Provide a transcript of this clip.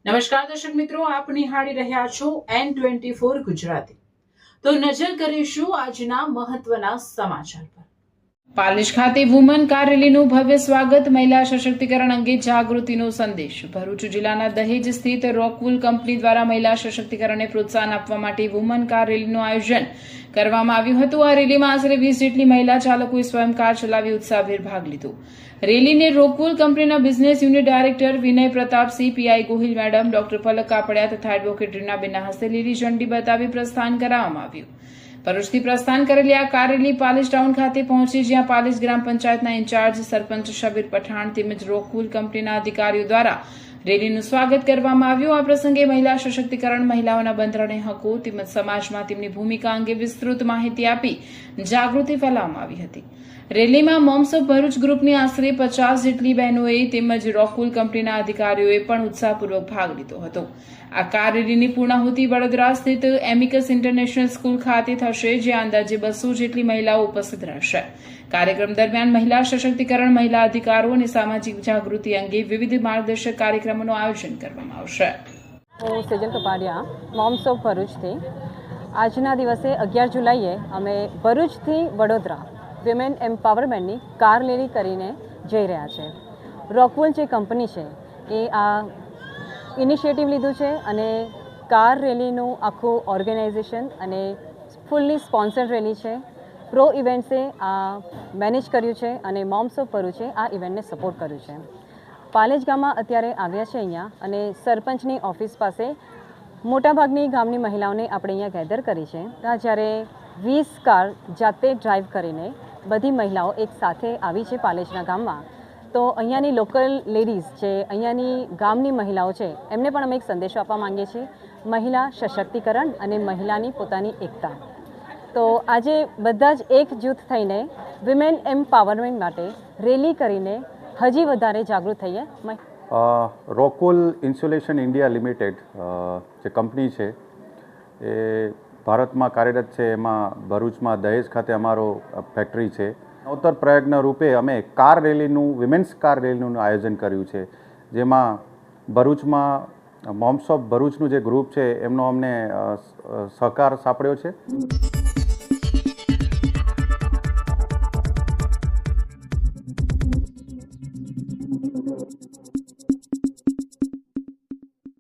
નમસ્કાર દર્શક મિત્રો, આપ નિહાળી રહ્યા છો N24 ગુજરાતી। તો નજર કરીશું આજના મહત્વના સમાચાર પર। પાલેજ ખાતે વુમન કાર રેલીનું ભવ્ય સ્વાગત, મહિલા સશક્તિકરણ અંગે જાગૃતિનો સંદેશ। ભરૂચ જિલ્લાના દહેજ સ્થિત રોકવુલ કંપની દ્વારા મહિલા સશક્તિકરણને પ્રોત્સાહન આપવા માટે વુમન કાર રેલીનું આયોજન કરવામાં આવ્યું હતું। આ રેલીમાં આશરે 20 જેટલી મહિલા ચાલકોએ સ્વયં કાર ચલાવી ઉત્સાહભેર ભાગ લીધો। રેલીને રોકવુલ કંપનીના business unit director Vinay Pratapsinh, PI Gohil madam, doctor Palak Kapadia તથા એડવોકેટ રીનાબેનના હસ્તે લીલી ઝંડી બતાવી પ્રસ્થાન કરાવવામાં આવ્યું। ભરૂચથી પ્રસ્થાન કરેલી આ કાર રેલી પાલેજ ટાઉન ખાતે પહોંચી, જ્યાં પાલેજ ગ્રામ પંચાયતના ઇન્ચાર્જ સરપંચ શબીર પઠાણ તેમજ રોકવુલ કંપનીના અધિકારીઓ દ્વારા રેલીનું સ્વાગત કરવામાં આવ્યું। આ પ્રસંગે મહિલા સશક્તિકરણ, મહિલાઓના બંધારણીય હકો તેમજ સમાજમાં તેમની ભૂમિકા અંગે વિસ્તૃત માહિતી આપી જાગૃતિ ફેલાવવામાં આવી હતી। રેલીમાં મોમ્સ ઓફ ભરૂચ ગ્રુપની આશરે 50 જેટલી બહેનોએ તેમજ રોકવુલ કંપનીના અધિકારીઓએ પણ ઉત્સાહપૂર્વક ભાગ લીધો હતો। આ કાર રેલીની પૂર્ણાહુતિ વડોદરા સ્થિત એમિકસ ઇન્ટરનેશનલ સ્કૂલ ખાતે થશે, જ્યાં અંદાજે 200 જેટલી મહિલાઓ ઉપસ્થિત રહેશે। કાર્યક્રમ દરમિયાન મહિલા સશક્તિકરણ, મહિલા અધિકારો અને સામાજિક જાગૃતિ અંગે વિવિધ માર્ગદર્શક કાર્યક્રમોનું આયોજન કરવામાં આવશે। હું સેજલ કપાડિયા, મોમ્સ ઓફ ભરૂચથી। આજના દિવસે 11 જુલાઈએ અમે ભરૂચથી વડોદરા વિમેન એમ્પાવરમેન્ટની કાર રેલી કરીને જઈ રહ્યા છે। રોકવુલ જે કંપની છે એ આ ઇનિશિયેટિવ લીધું છે અને કાર રેલીનું આખું ઓર્ગેનાઇઝેશન અને ફૂલ્લી સ્પોન્સર્ડ રેલી છે। પ્રો ઇવેન્ટ્સે આ મેનેજ કર્યું છે અને મોમ્સ ઓફ ભરૂચે આ ઇવેન્ટને સપોર્ટ કર્યું છે। પાલેજ ગામમાં અત્યારે આવ્યા છે અહીંયા, અને સરપંચની ઓફિસ પાસે મોટાભાગની ગામની મહિલાઓને આપણે અહીંયા ગેધર કરી છે। ત્યાં જ્યારે 20 કાર જાતે ડ્રાઈવ કરીને બધી મહિલાઓ એક સાથે આવી છે પાલેજના ગામમાં। તો અહીંયાની લોકલ લેડીઝ જે અહીંયાની ગામની મહિલાઓ છે, એમને પણ અમે એક સંદેશો આપવા માંગીએ છીએ, મહિલા સશક્તિકરણ અને મહિલાની પોતાની એકતા। તો આજે બધા જ એક જૂથ થઈને વિમેન એમ્પાવરમેન્ટ માટે રેલી કરીને હજી વધારે જાગૃત થઈએ। રોકવુલ ઇન્સ્યુલેશન ઇન્ડિયા લિમિટેડ જે કંપની છે એ ભારતમાં કાર્યરત છે। એમાં ભરૂચમાં દહેજ ખાતે અમારો ફેક્ટરી છે। નવતર પ્રયત્ન રૂપે અમે કાર રેલીનું, વિમેન્સ કાર રેલીનું આયોજન કર્યું છે, જેમાં ભરૂચમાં મોમ્સ ઓફ ભરૂચનું જે ગ્રુપ છે એમનો અમને સહકાર સાંપડ્યો છે।